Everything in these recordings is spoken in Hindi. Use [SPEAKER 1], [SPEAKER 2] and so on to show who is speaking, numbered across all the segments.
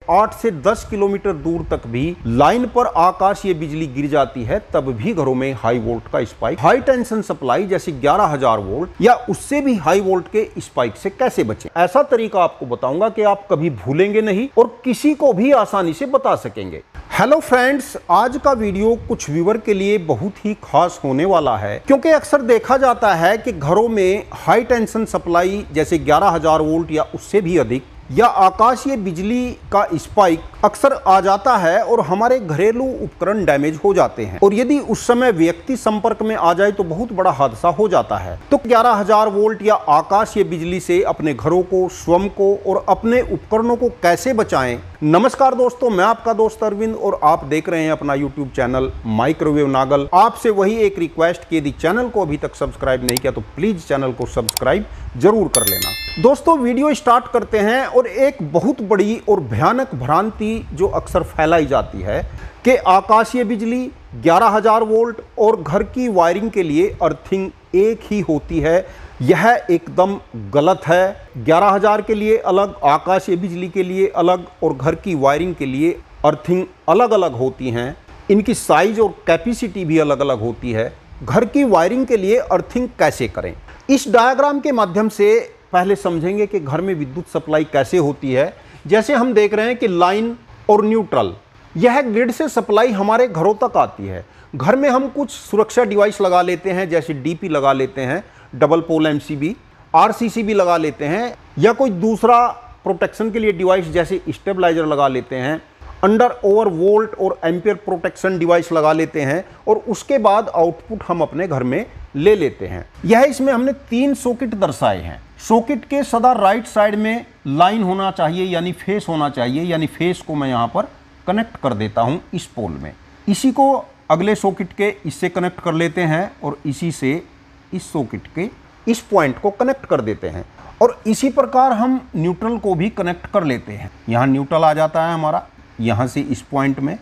[SPEAKER 1] 8 से 10 किलोमीटर दूर तक भी लाइन पर आकाशीय बिजली गिर जाती है, तब भी घरों में हाई वोल्ट का स्पाइक, हाई टेंशन सप्लाई जैसे 11,000 वोल्ट या उससे भी हाई वोल्ट के स्पाइक से कैसे बचें। ऐसा तरीका आपको बताऊंगा कि आप कभी भूलेंगे नहीं और किसी को भी आसानी से बता सकेंगे। हेलो फ्रेंड्स, आज का वीडियो कुछ व्यूअर के लिए बहुत ही खास होने वाला है, क्योंकि अक्सर देखा जाता है कि घरों में हाई टेंशन सप्लाई जैसे 11,000 वोल्ट या उससे भी अधिक या आकाशीय बिजली का स्पाइक अक्सर आ जाता है और हमारे घरेलू उपकरण डैमेज हो जाते हैं, और यदि उस समय व्यक्ति संपर्क में आ जाए तो बहुत बड़ा हादसा हो जाता है। तो 11,000 वोल्ट या आकाशीय बिजली से अपने घरों को, स्वयं को और अपने उपकरणों को कैसे बचाएं। नमस्कार दोस्तों, मैं आपका दोस्त अरविंद और आप देख रहे हैं अपना यूट्यूब चैनल माइक्रोवेव नागल। आपसे वही एक रिक्वेस्ट कि यदि चैनल को अभी तक सब्सक्राइब नहीं किया तो प्लीज चैनल को सब्सक्राइब जरूर कर लेना। दोस्तों, वीडियो स्टार्ट करते हैं। और एक बहुत बड़ी और भयानक भ्रांति जो अक्सर फैलाई जाती है कि आकाशीय बिजली, 11,000 वोल्ट और घर की वायरिंग के लिए अर्थिंग एक ही होती है। यह एकदम गलत है। 11,000 के लिए अलग, आकाशीय बिजली के लिए अलग और घर की वायरिंग के लिए अर्थिंग अलग अलग होती हैं। इनकी साइज और कैपेसिटी भी अलग अलग होती है। घर की वायरिंग के लिए अर्थिंग कैसे करें, इस डायग्राम के माध्यम से पहले समझेंगे कि घर में विद्युत सप्लाई कैसे होती है। जैसे हम देख रहे हैं कि लाइन और न्यूट्रल, यह ग्रिड से सप्लाई हमारे घरों तक आती है। घर में हम कुछ सुरक्षा डिवाइस लगा लेते हैं, जैसे डीपी लगा लेते हैं, डबल पोल एमसीबी, आरसीसीबी लगा लेते हैं, या कोई दूसरा प्रोटेक्शन के लिए डिवाइस जैसे स्टेबलाइजर लगा लेते हैं, अंडर ओवर वोल्ट और एम्पियर प्रोटेक्शन डिवाइस लगा लेते हैं, और उसके बाद आउटपुट हम अपने घर में ले लेते हैं। यह इसमें हमने 3 सॉकेट दर्शाए हैं। सॉकेट के सदा राइट साइड में लाइन होना चाहिए, यानी फेस होना चाहिए, यानी फेस को मैं यहाँ पर कनेक्ट कर देता हूँ इस पोल में। इसी को अगले सॉकेट के इससे कनेक्ट कर लेते हैं और इसी से इस सॉकेट के इस पॉइंट को कनेक्ट कर देते हैं, और इसी प्रकार हम न्यूट्रल को भी कनेक्ट कर लेते हैं। यहाँ न्यूट्रल आ जाता है हमारा, यहाँ से इस पॉइंट में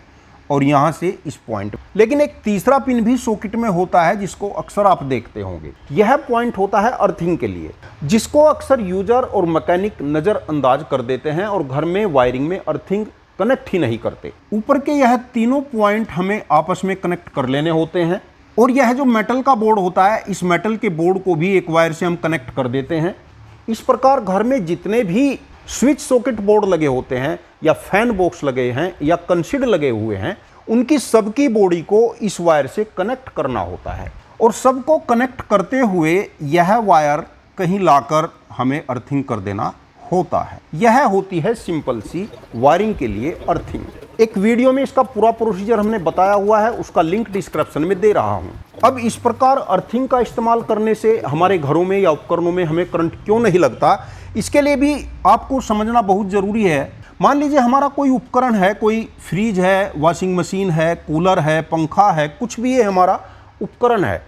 [SPEAKER 1] और यहाँ से इस पॉइंट। लेकिन एक तीसरा पिन भी सॉकेट में होता है जिसको अक्सर आप देखते होंगे। यह पॉइंट होता है अर्थिंग के लिए, जिसको अक्सर यूजर और मैकेनिक नज़रअंदाज कर देते हैं और घर में वायरिंग में अर्थिंग कनेक्ट ही नहीं करते। ऊपर के यह तीनों पॉइंट हमें आपस में कनेक्ट कर लेने होते हैं, और यह जो मेटल का बोर्ड होता है, इस मेटल के बोर्ड को भी एक वायर से हम कनेक्ट कर देते हैं। इस प्रकार घर में जितने भी स्विच सॉकेट बोर्ड लगे होते हैं या फैन बॉक्स लगे हैं या कंसीड लगे हुए हैं, उनकी सबकी बॉडी को इस वायर से कनेक्ट करना होता है, और सबको कनेक्ट करते हुए यह वायर कहीं लाकर हमें अर्थिंग कर देना होता है। यह होती है सिंपल सी वायरिंग के लिए अर्थिंग। एक वीडियो में इसका पूरा प्रोसीजर हमने बताया हुआ है, उसका लिंक डिस्क्रिप्शन में दे रहा हूं। अब इस प्रकार अर्थिंग का इस्तेमाल करने से हमारे घरों में या उपकरणों में हमें करंट क्यों नहीं लगता, इसके लिए भी आपको समझना बहुत ज़रूरी है। मान लीजिए हमारा कोई उपकरण है, कोई फ्रिज है, वॉशिंग मशीन है, कूलर है, पंखा है, कुछ भी ये हमारा उपकरण है।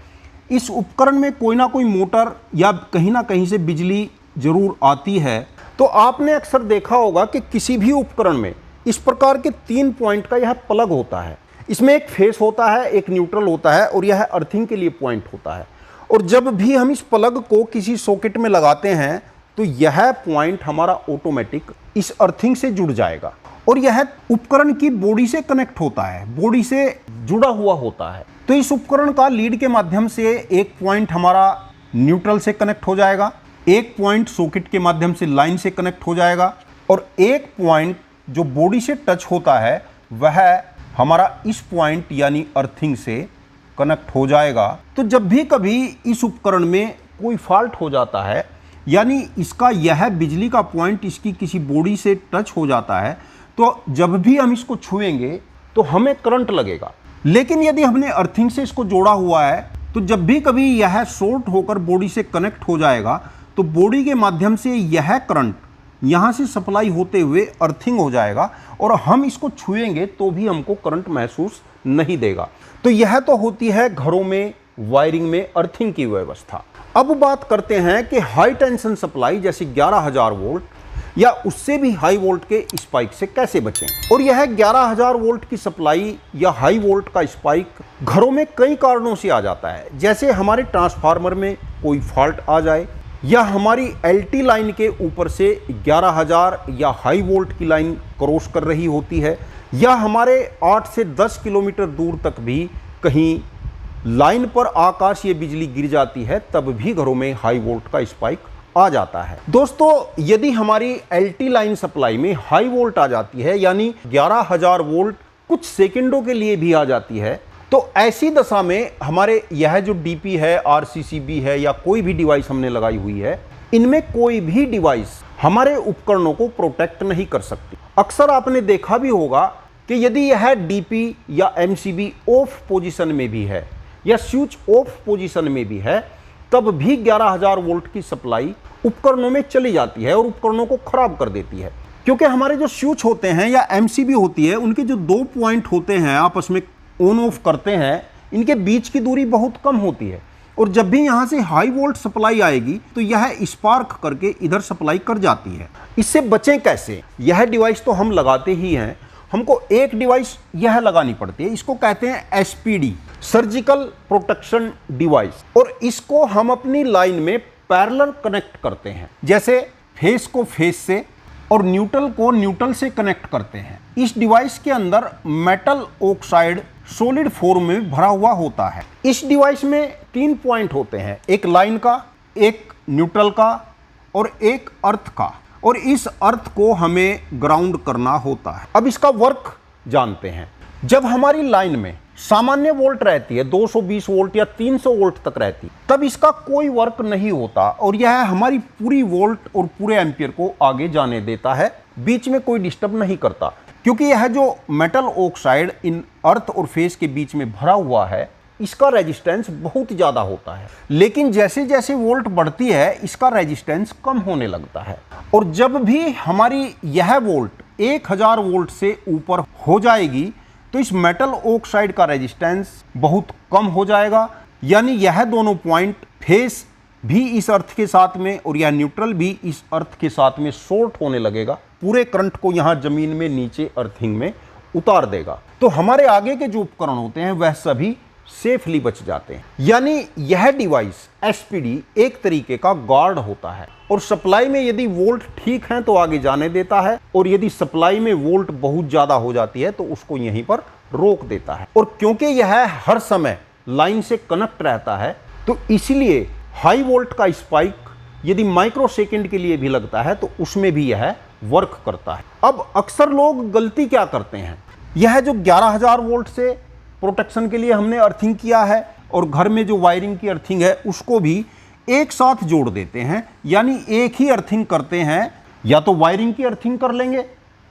[SPEAKER 1] इस उपकरण में कोई ना कोई मोटर या कहीं ना कहीं से बिजली जरूर आती है। तो आपने अक्सर देखा होगा कि किसी भी उपकरण में इस प्रकार के 3 पॉइंट का यह प्लग होता है। इसमें एक फेस होता है, एक न्यूट्रल होता है और यह अर्थिंग के लिए पॉइंट होता है। और जब भी हम इस प्लग को किसी सॉकेट में लगाते हैं तो यह पॉइंट हमारा ऑटोमेटिक इस अर्थिंग से जुड़ जाएगा, और यह उपकरण की बॉडी से कनेक्ट होता है, बॉडी से जुड़ा हुआ होता है। तो इस उपकरण का लीड के माध्यम से एक पॉइंट हमारा न्यूट्रल से कनेक्ट हो जाएगा, एक पॉइंट सॉकेट के माध्यम से लाइन से कनेक्ट हो जाएगा, और एक पॉइंट जो बॉडी से टच होता है वह हमारा इस पॉइंट यानी अर्थिंग से कनेक्ट हो जाएगा। तो जब भी कभी इस उपकरण में कोई फॉल्ट हो जाता है, यानी इसका यह बिजली का पॉइंट इसकी किसी बॉडी से टच हो जाता है, तो जब भी हम इसको छुएंगे तो हमें करंट लगेगा। लेकिन यदि हमने अर्थिंग से इसको जोड़ा हुआ है तो जब भी कभी यह शॉर्ट होकर बॉडी से कनेक्ट हो जाएगा तो बॉडी के माध्यम से यह करंट यहाँ से सप्लाई होते हुए अर्थिंग हो जाएगा, और हम इसको छुएंगे तो भी हमको करंट महसूस नहीं देगा। तो यह तो होती है घरों में वायरिंग में अर्थिंग की व्यवस्था। अब बात करते हैं कि हाई टेंशन सप्लाई जैसे 11,000 वोल्ट या उससे भी हाई वोल्ट के स्पाइक से कैसे बचें। और यह 11,000 वोल्ट की सप्लाई या हाई वोल्ट का स्पाइक घरों में कई कारणों से आ जाता है। जैसे हमारे ट्रांसफार्मर में कोई फॉल्ट आ जाए, या हमारी एलटी लाइन के ऊपर से 11,000 या हाई वोल्ट की लाइन क्रॉस कर रही होती है, या हमारे 8 से 10 किलोमीटर दूर तक भी कहीं लाइन पर आकाशीय बिजली गिर जाती है, तब भी घरों में हाई वोल्ट का स्पाइक आ जाता है। दोस्तों, यदि हमारी एलटी लाइन सप्लाई में हाई वोल्ट आ जाती है, यानी 11,000 वोल्ट कुछ सेकंडों के लिए भी आ जाती है, तो ऐसी दशा में हमारे यह जो डीपी है, आरसीसीबी है, या कोई भी डिवाइस हमने लगाई हुई है, इनमें कोई भी डिवाइस हमारे उपकरणों को प्रोटेक्ट नहीं कर सकती। अक्सर आपने देखा भी होगा कि यदि यह डीपी या एमसीबी ऑफ पोजीशन में भी है या स्विच ऑफ पोजीशन में भी है, तब भी 11,000 वोल्ट की सप्लाई उपकरणों में चली जाती है और उपकरणों को खराब कर देती है। क्योंकि हमारे जो स्विच होते हैं या एमसीबी होती है, उनके जो 2 पॉइंट होते हैं आपस में ऑन ऑफ करते हैं, इनके बीच की दूरी बहुत कम होती है, और जब भी यहाँ से हाई वोल्ट सप्लाई आएगी तो यह स्पार्क करके इधर सप्लाई कर जाती है। इससे बचें कैसे? यह डिवाइस तो हम लगाते ही हैं, हमको एक डिवाइस यह लगानी पड़ती है, इसको कहते हैं एसपीडी, सर्जिकल प्रोटेक्शन डिवाइस, और इसको हम अपनी लाइन में पैरेलल कनेक्ट करते हैं। जैसे फेस को फेस से और न्यूट्रल को न्यूट्रल से कनेक्ट करते हैं। इस डिवाइस के अंदर मेटल ऑक्साइड सॉलिड फॉर्म में भरा हुआ होता है। इस डिवाइस में 3 पॉइंट होते हैं, एक लाइन का, एक न्यूट्रल का और एक अर्थ का, और इस अर्थ को हमें ग्राउंड करना होता है। अब इसका वर्क जानते हैं। जब हमारी लाइन में सामान्य वोल्ट रहती है, 220 वोल्ट या 300 वोल्ट तक रहती है, तब इसका कोई वर्क नहीं होता और यह हमारी पूरी वोल्ट और पूरे एम्पियर को आगे जाने देता है, बीच में कोई डिस्टर्ब नहीं करता, क्योंकि यह जो मेटल ऑक्साइड इन अर्थ और फेस के बीच में भरा हुआ है, इसका रेजिस्टेंस बहुत ज़्यादा होता है। लेकिन जैसे जैसे वोल्ट बढ़ती है, इसका रेजिस्टेंस कम होने लगता है, और जब भी हमारी यह वोल्ट 1000 वोल्ट से ऊपर हो जाएगी तो इस मेटल ऑक्साइड का रेजिस्टेंस बहुत कम हो जाएगा, यानी यह दोनों पॉइंट, फेस भी इस अर्थ के साथ में और यह न्यूट्रल भी इस अर्थ के साथ में शॉर्ट होने लगेगा, पूरे करंट को यहाँ जमीन में नीचे अर्थिंग में उतार देगा। तो हमारे आगे के जो उपकरण होते हैं वह सभी सेफली बच जाते हैं। यानी यह डिवाइस एसपीडी एक तरीके का गार्ड होता है, और सप्लाई में यदि वोल्ट ठीक है तो आगे जाने देता है, और यदि सप्लाई में वोल्ट बहुत ज्यादा हो जाती है तो उसको यहीं पर रोक देता है। और क्योंकि यह हर समय लाइन से कनेक्ट रहता है, तो इसलिए हाई वोल्ट का स्पाइक यदि माइक्रो सेकेंड के लिए भी लगता है तो उसमें भी यह वर्क करता है। अब अक्सर लोग गलती क्या करते हैं, यह जो 11,000 वोल्ट से प्रोटेक्शन के लिए हमने अर्थिंग किया है और घर में जो वायरिंग की अर्थिंग है उसको भी एक साथ जोड़ देते हैं, यानी एक ही अर्थिंग करते हैं, या तो वायरिंग की अर्थिंग कर लेंगे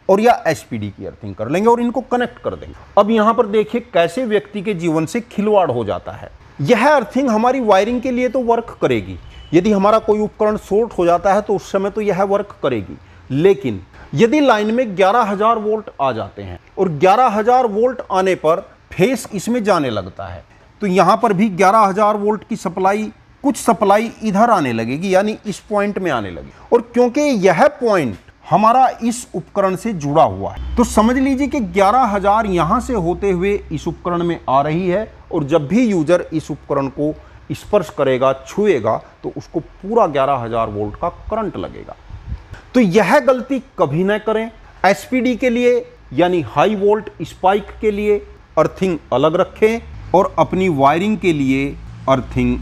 [SPEAKER 1] और या एसपीडी की अर्थिंग कर लेंगे और इनको कनेक्ट कर देंगे। अब यहां पर देखिए कैसे व्यक्ति के जीवन से खिलवाड़ हो जाता है। यह अर्थिंग हमारी वायरिंग के लिए तो वर्क करेगी, यदि हमारा कोई उपकरण शॉर्ट हो जाता है तो उस समय तो यह वर्क करेगी, लेकिन यदि लाइन में 11,000 वोल्ट आ जाते हैं और 11,000 वोल्ट आने पर फेस इसमें जाने लगता है, तो यहां पर भी 11,000 वोल्ट की सप्लाई, कुछ सप्लाई इधर आने लगेगी, यानी इस पॉइंट में आने लगी, और क्योंकि यह पॉइंट हमारा इस उपकरण से जुड़ा हुआ है, तो समझ लीजिए कि 11,000 यहां से होते हुए इस उपकरण में आ रही है, और जब भी यूजर इस उपकरण को स्पर्श करेगा, छुएगा, तो उसको पूरा 11,000 वोल्ट का करंट लगेगा। तो यह गलती कभी न करें। एसपीडी के लिए यानी हाई वोल्ट स्पाइक के लिए अर्थिंग अलग रखें और अपनी वायरिंग के लिए अर्थिंग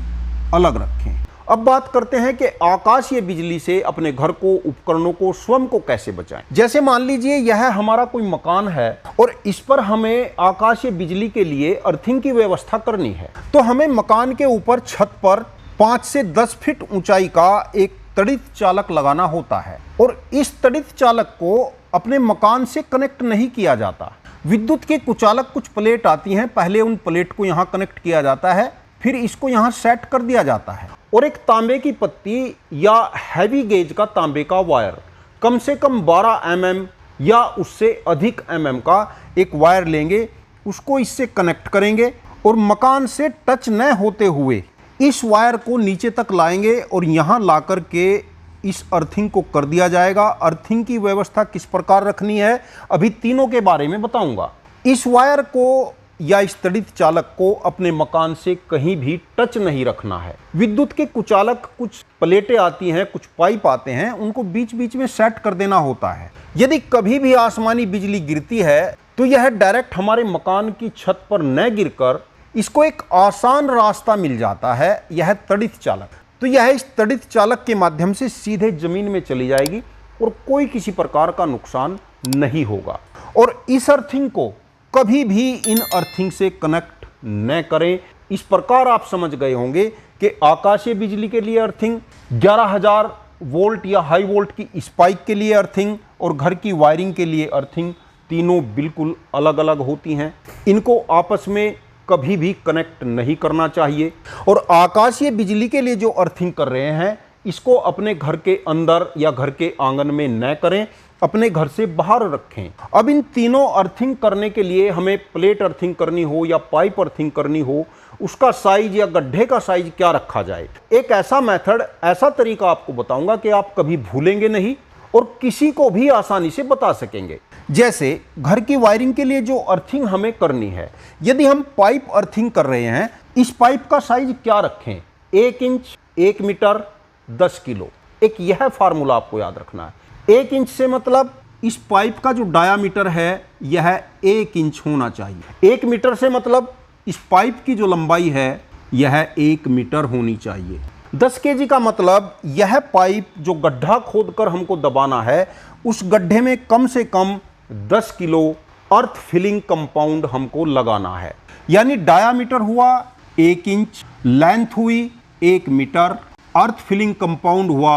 [SPEAKER 1] अलग रखें। अब बात करते हैं कि आकाशीय बिजली से अपने घर को, उपकरणों को, स्वयं को कैसे बचाएं। जैसे मान लीजिए यह हमारा कोई मकान है और इस पर हमें आकाशीय बिजली के लिए अर्थिंग की व्यवस्था करनी है, तो हमें मकान के ऊपर छत पर 5 से 10 फीट ऊंचाई का एक तड़ित चालक लगाना होता है, और इस तड़ित चालक को अपने मकान से कनेक्ट नहीं किया जाता। विद्युत के कुचालक कुछ प्लेट आती हैं, पहले उन प्लेट को यहाँ कनेक्ट किया जाता है, फिर इसको यहाँ सेट कर दिया जाता है, और एक तांबे की पत्ती या हैवी गेज का तांबे का वायर, कम से कम 12 mm या उससे अधिक mm का एक वायर लेंगे, उसको इससे कनेक्ट करेंगे और मकान से टच न होते हुए इस वायर को नीचे तक लाएंगे और यहाँ ला कर के इस अर्थिंग को कर दिया जाएगा। अर्थिंग की व्यवस्था किस प्रकार रखनी है, अभी तीनों के बारे में बताऊंगा। इस वायर को या इस तड़ित चालक को अपने मकान से कहीं भी टच नहीं रखना है। विद्युत के कुचालक कुछ प्लेटें आती हैं, कुछ पाइप आते हैं, उनको बीच बीच में सेट कर देना होता है। यदि कभी भी आसमानी बिजली गिरती है तो यह डायरेक्ट हमारे मकान की छत पर न गिरकर इसको एक आसान रास्ता मिल जाता है, यह तड़ित चालक। तो यह इस तड़ित चालक के माध्यम से सीधे जमीन में चली जाएगी और कोई किसी प्रकार का नुकसान नहीं होगा। और इस अर्थिंग को कभी भी इन अर्थिंग से कनेक्ट न करें। इस प्रकार आप समझ गए होंगे कि आकाशीय बिजली के लिए अर्थिंग, 11,000 वोल्ट या हाई वोल्ट की स्पाइक के लिए अर्थिंग और घर की वायरिंग के लिए अर्थिंग, तीनों बिल्कुल अलग अलग होती हैं। इनको आपस में कभी भी कनेक्ट नहीं करना चाहिए। और आकाशीय बिजली के लिए जो अर्थिंग कर रहे हैं, इसको अपने घर के अंदर या घर के आंगन में न करें, अपने घर से बाहर रखें। अब इन तीनों अर्थिंग करने के लिए हमें प्लेट अर्थिंग करनी हो या पाइप अर्थिंग करनी हो, उसका साइज या गड्ढे का साइज क्या रखा जाए, एक ऐसा मेथड, ऐसा तरीका आपको बताऊंगा कि आप कभी भूलेंगे नहीं और किसी को भी आसानी से बता सकेंगे। जैसे घर की वायरिंग के लिए जो अर्थिंग हमें करनी है, यदि हम पाइप अर्थिंग कर रहे हैं, इस पाइप का साइज क्या रखें, 1 इंच, 1 मीटर, 10 किलो। एक यह फार्मूला आपको याद रखना है। 1 इंच से मतलब इस पाइप का जो डायामीटर है यह 1 इंच होना चाहिए। 1 मीटर से मतलब इस पाइप की जो लंबाई है यह 1 मीटर होनी चाहिए। 10 केजी का मतलब यह पाइप जो गड्ढा खोदकर हमको दबाना है, उस गड्ढे में कम से कम 10 किलो अर्थ फिलिंग कंपाउंड हमको लगाना है। यानी डायामीटर हुआ 1 इंच, लेंथ हुई 1 मीटर, अर्थ फिलिंग कंपाउंड हुआ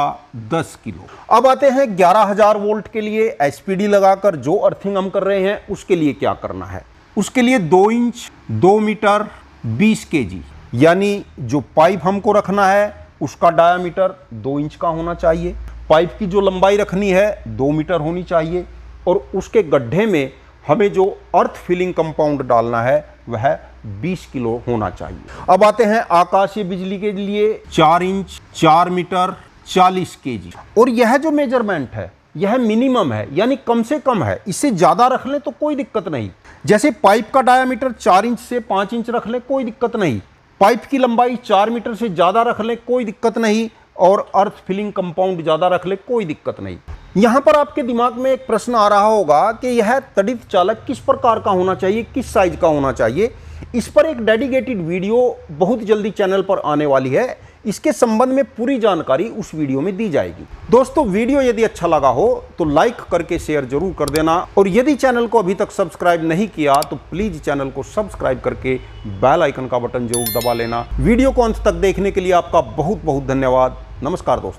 [SPEAKER 1] 10 किलो। अब आते हैं 11,000 वोल्ट के लिए एसपीडी लगाकर जो अर्थिंग हम कर रहे हैं, उसके लिए क्या करना है। उसके लिए 2 इंच, 2 मीटर, 20 केजी, यानी जो पाइप हमको रखना है उसका डायामीटर 2 इंच का होना चाहिए, पाइप की जो लंबाई रखनी है 2 मीटर होनी चाहिए और उसके गड्ढे में हमें जो अर्थ फिलिंग कंपाउंड डालना है वह 20 किलो होना चाहिए। अब आते हैं आकाशीय बिजली के लिए 4 इंच, 4 मीटर, 40 केजी। और यह जो मेजरमेंट है यह मिनिमम है, यानी कम से कम है। इससे ज़्यादा रख लें तो कोई दिक्कत नहीं। जैसे पाइप का डायामीटर 4 इंच से 5 इंच रख लें, कोई दिक्कत नहीं। पाइप की लंबाई 4 मीटर से ज़्यादा रख लें, कोई दिक्कत नहीं। और अर्थ फिलिंग कंपाउंड ज़्यादा रख लें, कोई दिक्कत नहीं। यहाँ पर आपके दिमाग में एक प्रश्न आ रहा होगा कि यह तड़ित चालक किस प्रकार का होना चाहिए, किस साइज का होना चाहिए। इस पर एक डेडिकेटेड वीडियो बहुत जल्दी चैनल पर आने वाली है। इसके संबंध में पूरी जानकारी उस वीडियो में दी जाएगी। दोस्तों, वीडियो यदि अच्छा लगा हो तो लाइक करके शेयर जरूर कर देना और यदि चैनल को अभी तक सब्सक्राइब नहीं किया तो प्लीज चैनल को सब्सक्राइब करके बेल आइकन का बटन जरूर दबा लेना। वीडियो को अंत तक देखने के लिए आपका बहुत बहुत धन्यवाद। नमस्कार दोस्तों।